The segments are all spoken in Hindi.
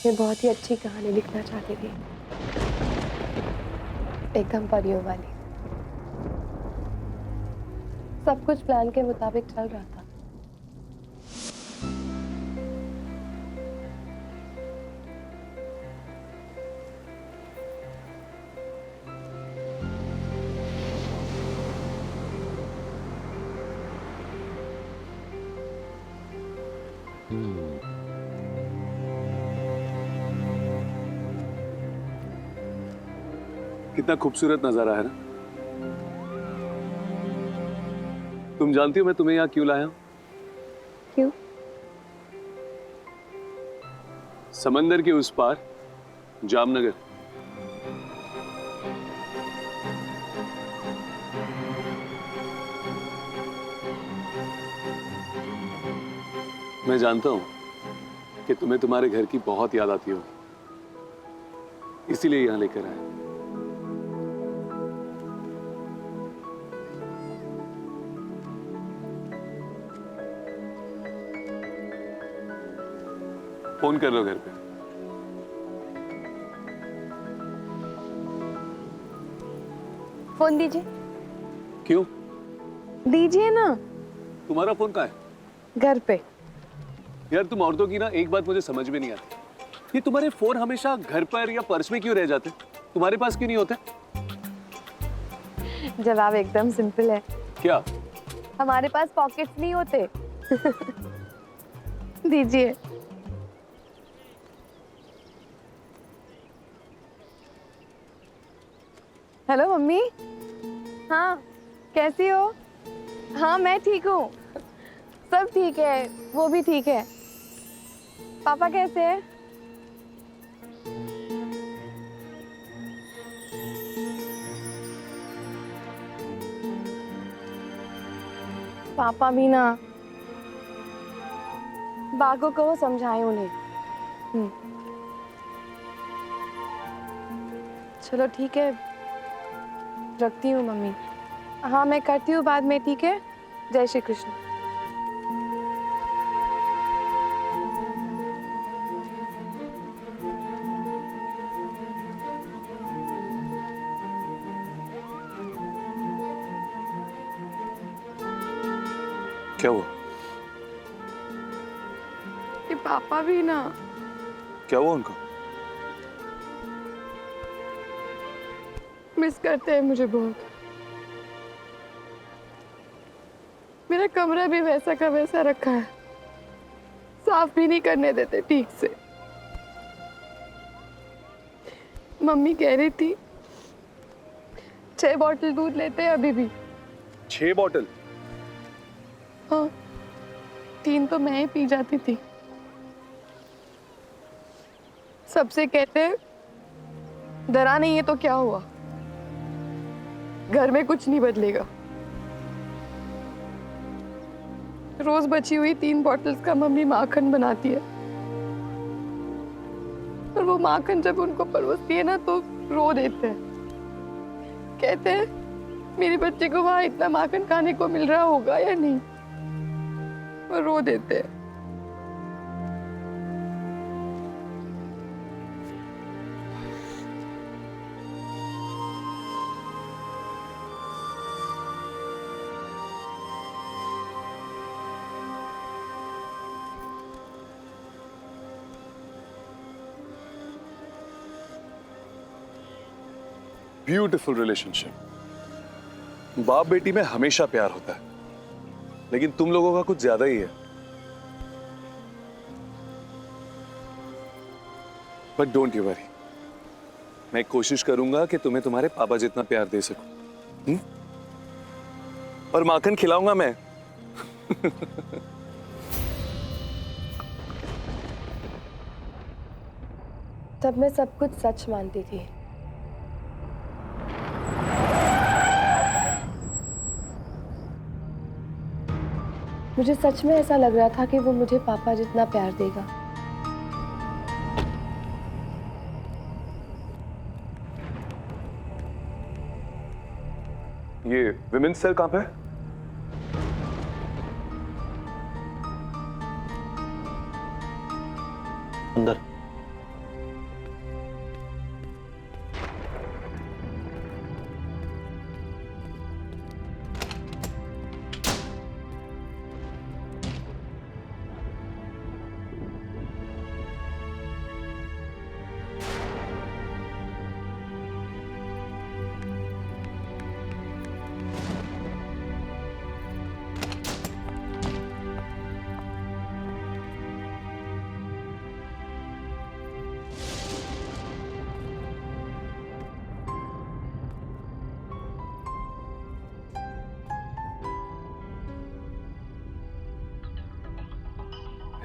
मैं बहुत ही अच्छी कहानी लिखना चाहती थी, एकदम परियों वाली। सब कुछ प्लान के मुताबिक चल रहा था। कितना खूबसूरत नजारा है ना। तुम जानती हो मैं तुम्हें यहाँ क्यों लाया हूं? क्यों? समंदर के उस पार जामनगर। मैं जानता हूं कि तुम्हें तुम्हारे घर की बहुत याद आती होगी, इसीलिए यहां लेकर आया। फोन कर लो घर पे। फोन दीजिए। क्यों? दीजिए ना। तुम्हारा फोन कहाँ है? घर पे। यार तुम औरतों की ना एक बात मुझे समझ में नहीं आती, ये तुम्हारे फोन हमेशा घर पर या पर्स में क्यों रह जाते? तुम्हारे पास क्यों नहीं होते? जवाब एकदम सिंपल है। क्या? हमारे पास पॉकेट्स नहीं होते। दीजिए। Hello mummy. हाँ, कैसी हो? हाँ मैं ठीक हूँ, सब ठीक है, वो भी ठीक है। पापा कैसे हैं? पापा भी ना, बागों को वो समझाए उन्हें। चलो ठीक है, रखती हूँ मम्मी। हाँ मैं करती हूँ बाद में, ठीक है? जय श्री कृष्ण। क्या हुआ? ये पापा भी ना। क्या हुआ उनको? मिस करते हैं मुझे बहुत। मेरा कमरा भी वैसा का वैसा रखा है, साफ भी नहीं करने देते ठीक से। मम्मी कह रही थी 6 बॉटल दूध लेते हैं अभी भी। 6 बॉटल? हाँ, 3 तो मैं ही पी जाती थी। सबसे कहते हैं डरा नहीं है तो क्या हुआ, घर में कुछ नहीं बदलेगा। रोज बची हुई 3 बॉटल्स का मम्मी माखन बनाती है, और वो माखन जब उनको परोसती है ना तो रो देते हैं। कहते हैं मेरे बच्चे को वहां इतना माखन खाने को मिल रहा होगा या नहीं, और रो देते हैं। Beautiful relationship. बाप बेटी में हमेशा प्यार होता है, लेकिन तुम लोगों का कुछ ज्यादा ही है। बट डोंट यू वरी, मैं कोशिश करूंगा कि तुम्हें तुम्हारे पापा जितना प्यार दे सकूं। और माखन खिलाऊंगा मैं। तब मैं सब कुछ सच मानती थी। मुझे सच में ऐसा लग रहा था कि वो मुझे पापा जितना प्यार देगा। ये विमेंस सेल कहां पे है? अंदर।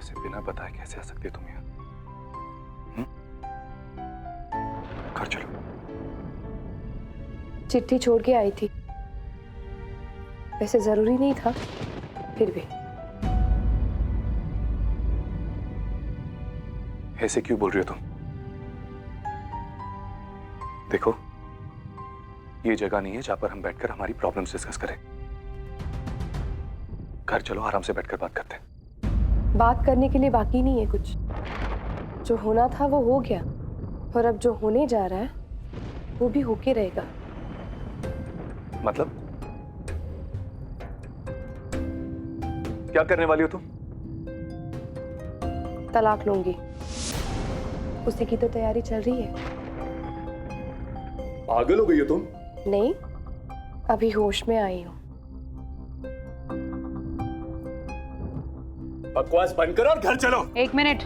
से बिना बताए कैसे आ सकते तुम यहाँ? घर चलो। चिट्ठी छोड़ के आई थी, वैसे जरूरी नहीं था, फिर भी। ऐसे क्यों बोल रही हो तुम? देखो, ये जगह नहीं है जहां पर हम बैठकर हमारी प्रॉब्लम्स डिस्कस करें। घर चलो, आराम से बैठकर बात करते हैं। बात करने के लिए बाकी नहीं है कुछ। जो होना था वो हो गया, और अब जो होने जा रहा है वो भी होके रहेगा। मतलब क्या करने वाली हो तुम? तलाक लूंगी, उसी की तो तैयारी चल रही है। पागल हो गई हो तुम? नहीं, अभी होश में आई हूं। बकवास बंद करो और घर चलो। एक मिनट,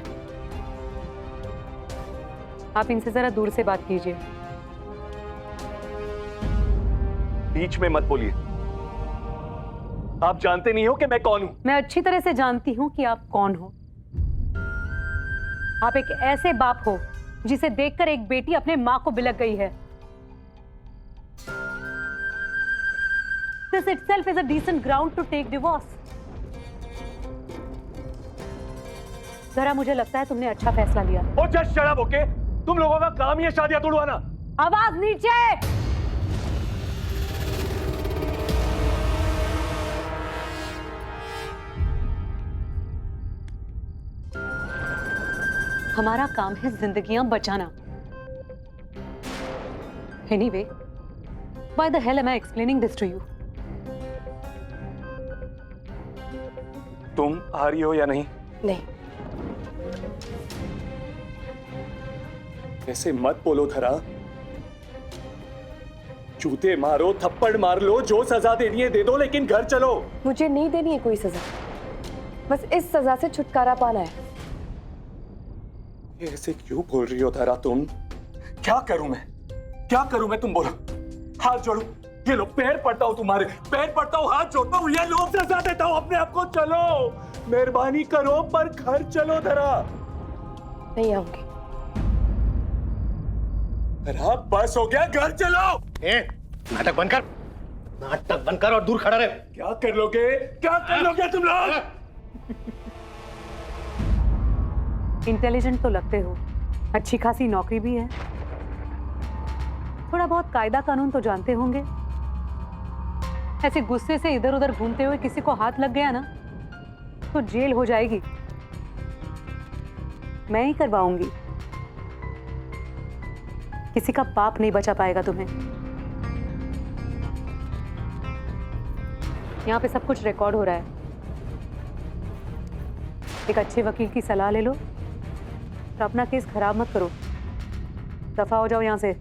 आप इनसे जरा दूर से बात कीजिए। बीच में मत बोलिए। आप जानते नहीं हो कि मैं कौन हूं। मैं अच्छी तरह से जानती हूं कि आप कौन हो। आप एक ऐसे बाप हो जिसे देखकर एक बेटी अपने मां को बिलक गई है। This itself is a decent ground to take divorce. जरा मुझे लगता है तुमने अच्छा फैसला लिया। ओ जस्ट शट अप, ओके? तुम लोगों का काम ही है शादियां तोड़वाना। आवाज नीचे। हमारा काम है जिंदगियां बचाना। Anyway, why the hell am I explaining this to you? तुम आ रही हो या नहीं? नहीं, ऐसे मत बोलो धरा। जूते मारो, थप्पड़ मार लो, जो सजा देनी है दे दो, लेकिन घर चलो। मुझे नहीं देनी है कोई सजा, बस इस सजा से छुटकारा पाना है। ये ऐसे क्यों बोल रही हो धरा तुम? क्या करूं मैं? क्या करूं मैं? तुम बोलो। हाथ जोड़ो, ये लो, पैर पड़ता हूं तुम्हारे, पैर पड़ता हूं, हाथ जोड़ता हूं, ये लो, सजा देता हूं अपने आप को। चलो, मेहरबानी करो, पर घर चलो धरा। नहीं आऊंगी। धरा बस हो गया, घर चलो। नाटक बंद कर, नाटक बंद कर और दूर खड़ा रहे। क्या कर लोगे? क्या कर लोगे तुम लोग? इंटेलिजेंट तो लगते हो, अच्छी खासी नौकरी भी है, थोड़ा बहुत कायदा कानून तो जानते होंगे। ऐसे गुस्से से इधर उधर घूमते हुए किसी को हाथ लग गया ना तो जेल हो जाएगी। मैं ही करवाऊंगी, किसी का बाप नहीं बचा पाएगा तुम्हें। यहां पे सब कुछ रिकॉर्ड हो रहा है। एक अच्छे वकील की सलाह ले लो, तो अपना केस खराब मत करो। दफा हो जाओ यहां से।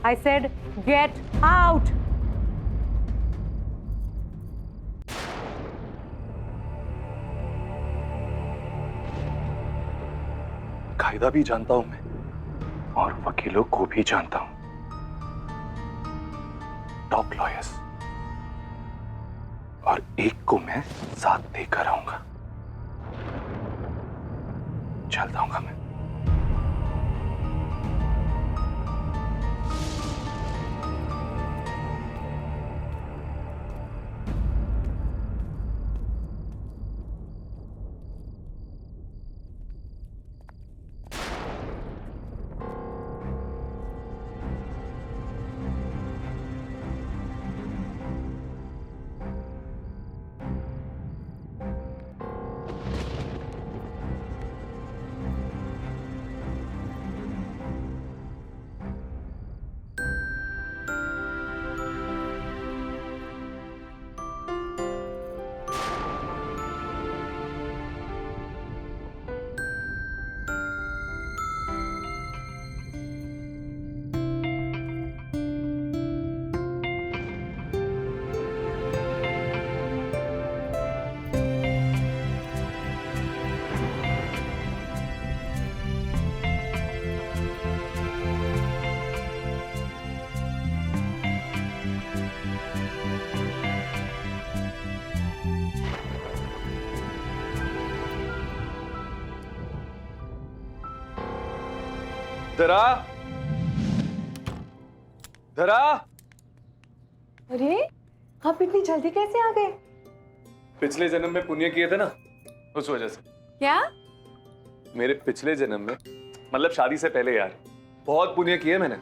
I said get out. कायदा भी जानता हूं मैं, और वकीलों को भी जानता हूं। टॉप लॉयर्स, और एक को मैं साथ देकर आऊंगा। चलता हूंगा मैं। धरा, धरा। अरे आप इतनी जल्दी कैसे आ गए? पिछले जन्म में पुण्य किए थे ना, उस वजह से। क्या? मेरे पिछले जन्म में, मतलब शादी से पहले यार, बहुत पुण्य किए मैंने।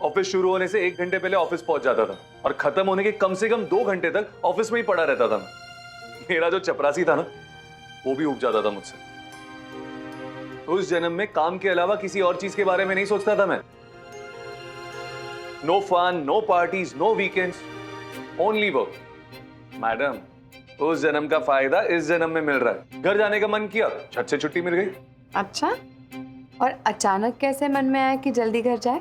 ऑफिस शुरू होने से 1 घंटे पहले ऑफिस पहुंच जाता था और खत्म होने के कम से कम 2 घंटे तक ऑफिस में ही पड़ा रहता था मैं। मेरा जो चपरासी था ना, वो भी उब जाता था मुझसे। उस जन्म में काम के अलावा किसी और चीज के बारे में नहीं सोचता था मैं। No fun, no parties, no weekends, only work. Madam, उस जन्म का फायदा इस जन्म में मिल रहा है। घर जाने का मन किया, झट से छुट्टी मिल गई। अच्छा, और अचानक कैसे मन में आया कि जल्दी घर जाए?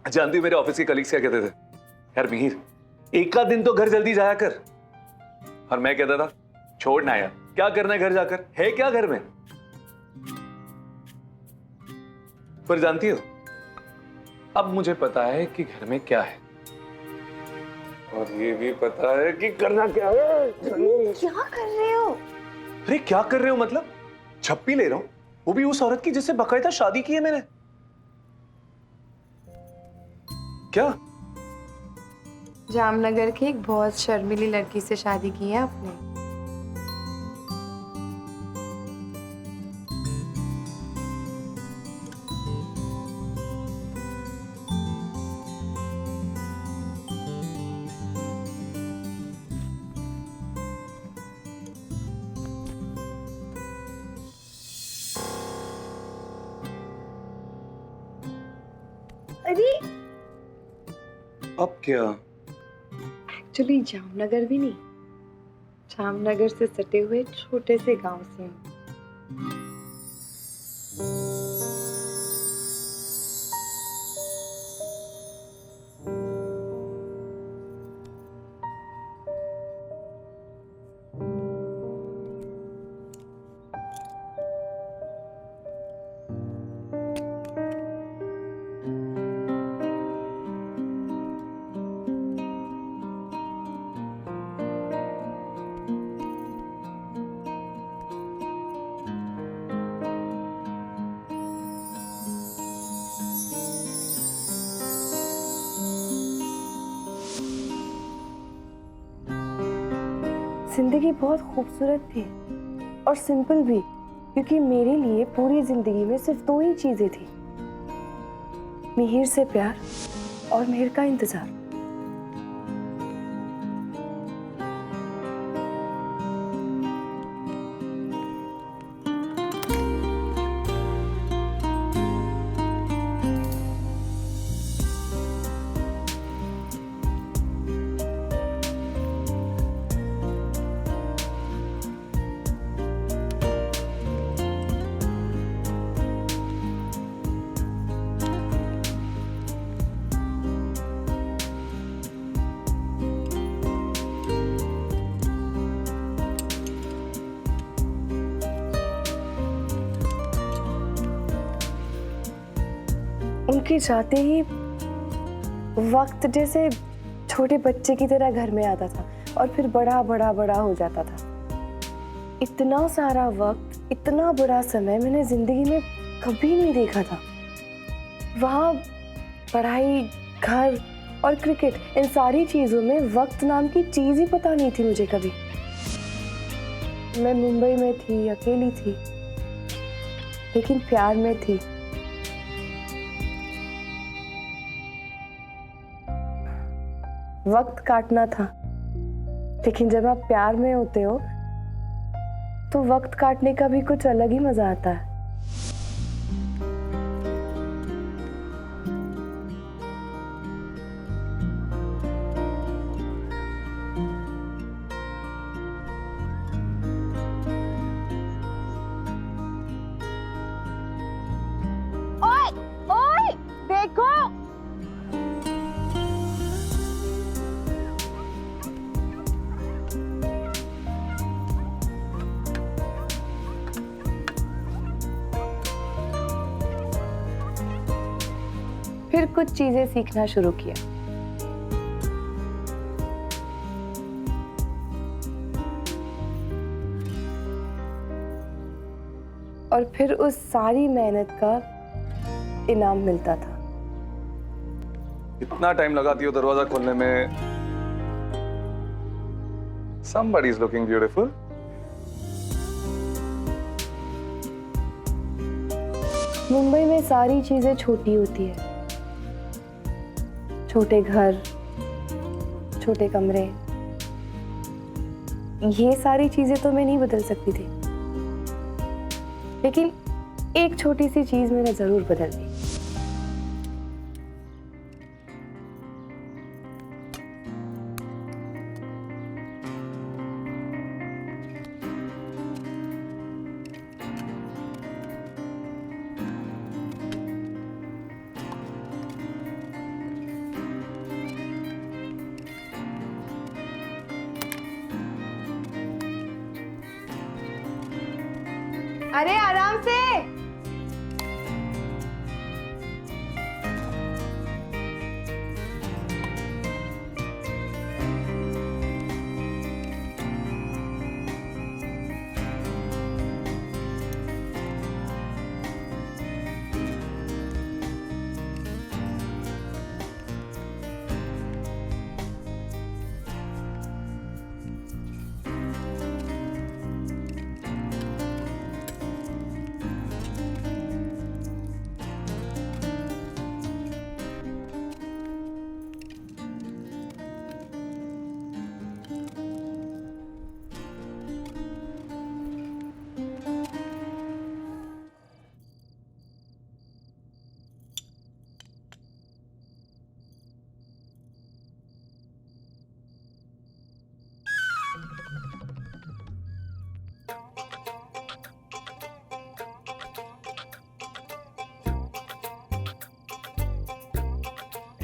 जानती मेरे ऑफिस के कलीग्स क्या कहते थे? यार मिहिर, एक आध दिन तो घर जल्दी जाया कर। और मैं कहता था, छोड़ ना यार, क्या करना है घर जाकर, है क्या घर में। पर जानती हो, अब मुझे पता है कि घर में क्या है, और ये भी पता है कि करना क्या है। क्या कर रहे हो? अरे क्या कर रहे हो मतलब? छप्पी ले रहा हूं, वो भी उस औरत की जिससे बाकायदा शादी की है मैंने। क्या? जामनगर की एक बहुत शर्मीली लड़की से शादी की है आपने? अरे अब क्या? एक्चुअली जामनगर भी नहीं, जामनगर से सटे हुए छोटे से गांव से हूँ। जिंदगी बहुत खूबसूरत थी और सिंपल भी, क्योंकि मेरे लिए पूरी जिंदगी में सिर्फ 2 ही चीजें थी, मिहिर से प्यार और मिहिर का इंतजार। उनके जाते ही वक्त जैसे छोटे बच्चे की तरह घर में आता था और फिर बड़ा बड़ा बड़ा हो जाता था। इतना सारा वक्त, इतना बड़ा समय मैंने जिंदगी में कभी नहीं देखा था। वहाँ पढ़ाई, घर और क्रिकेट, इन सारी चीजों में वक्त नाम की चीज ही पता नहीं थी मुझे कभी। मैं मुंबई में थी, अकेली थी, लेकिन प्यार में थी। वक्त काटना था, लेकिन जब आप प्यार में होते हो तो वक्त काटने का भी कुछ अलग ही मजा आता है। ओए, ओए, देखो। फिर कुछ चीजें सीखना शुरू किया। और फिर उस सारी मेहनत का इनाम मिलता था। इतना टाइम लगाती हो दरवाजा खोलने में? Somebody is looking beautiful. Mumbai में सारी चीजें छोटी होती है, छोटे घर, छोटे कमरे। ये सारी चीजें तो मैं नहीं बदल सकती थी, लेकिन एक छोटी सी चीज मैंने जरूर बदल दी। अरे आराम से।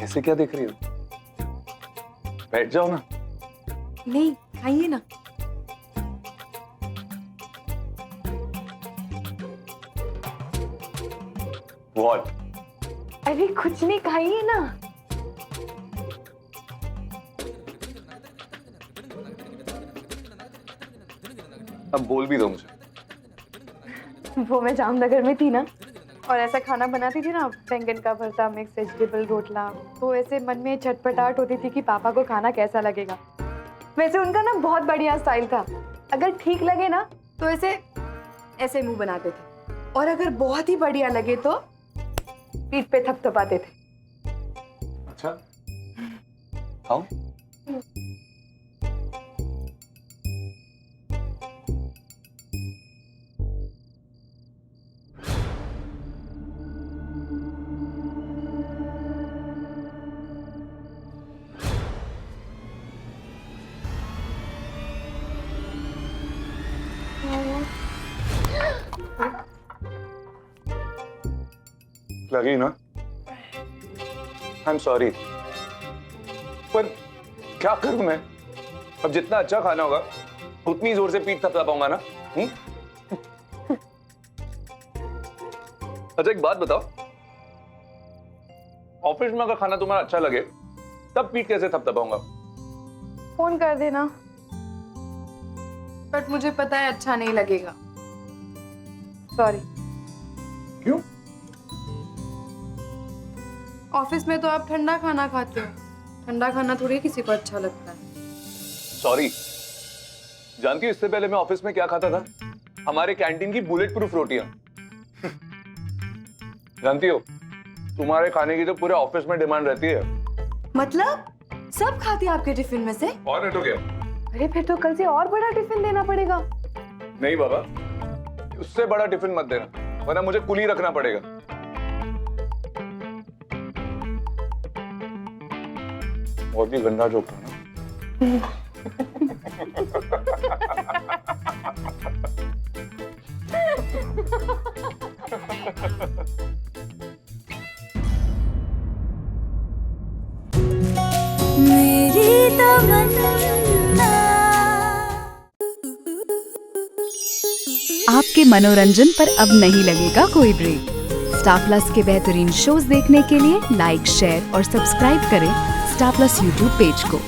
ऐसे क्या देख रही हो? बैठ जाओ ना। नहीं, खाइए ना। What? अरे कुछ नहीं, खाइए ना। अब बोल भी दो मुझे। वो मैं जामनगर में थी ना, और ऐसा खाना बनाती थी ना, बैंगन का भरता, मिक्स वेजिटेबल रोटला, तो ऐसे मन में छटपटाहट होती थी कि पापा को खाना कैसा लगेगा। वैसे उनका ना बहुत बढ़िया स्टाइल था, अगर ठीक लगे ना तो ऐसे ऐसे मुंह बनाते थे, और अगर बहुत ही बढ़िया लगे तो पीठ पे थपथपाते थे। अच्छा, खाओ। लगी ना? आई एम सॉरी, पर क्या करूं मैं? अब जितना अच्छा खाना होगा उतनी जोर से पीठ थपथपाऊंगा ना। अच्छा एक बात बताओ, ऑफिस में अगर खाना तुम्हारा अच्छा लगे तब पीठ कैसे थपथपाऊंगा? फोन कर देना। बट मुझे पता है अच्छा नहीं लगेगा, सॉरी। क्यों? ऑफिस में तो आप ठंडा खाना खाते हो, ठंडा खाना थोड़ी किसी को अच्छा लगता है। सॉरी, जानती हो इससे पहले मैं ऑफिस में क्या खाता था? हमारे कैंटीन की बुलेट प्रूफ रोटियां। जानती हो तुम्हारे खाने की तो पूरे ऑफिस में डिमांड रहती है। मतलब सब खाते हैं आपके टिफिन में से? और नहीं तो क्या? अरे फिर तो कल से और बड़ा टिफिन देना पड़ेगा। नहीं बाबा, उससे बड़ा टिफिन मत देना, वरना मुझे कुली रखना पड़ेगा। बहुत ही गंदा जोक था ना। मेरी तमन्ना। आपके मनोरंजन पर अब नहीं लगेगा कोई ब्रेक। स्टार प्लस के बेहतरीन शोज देखने के लिए लाइक, शेयर और सब्सक्राइब करें स्टार प्लस यूट्यूब पेज को।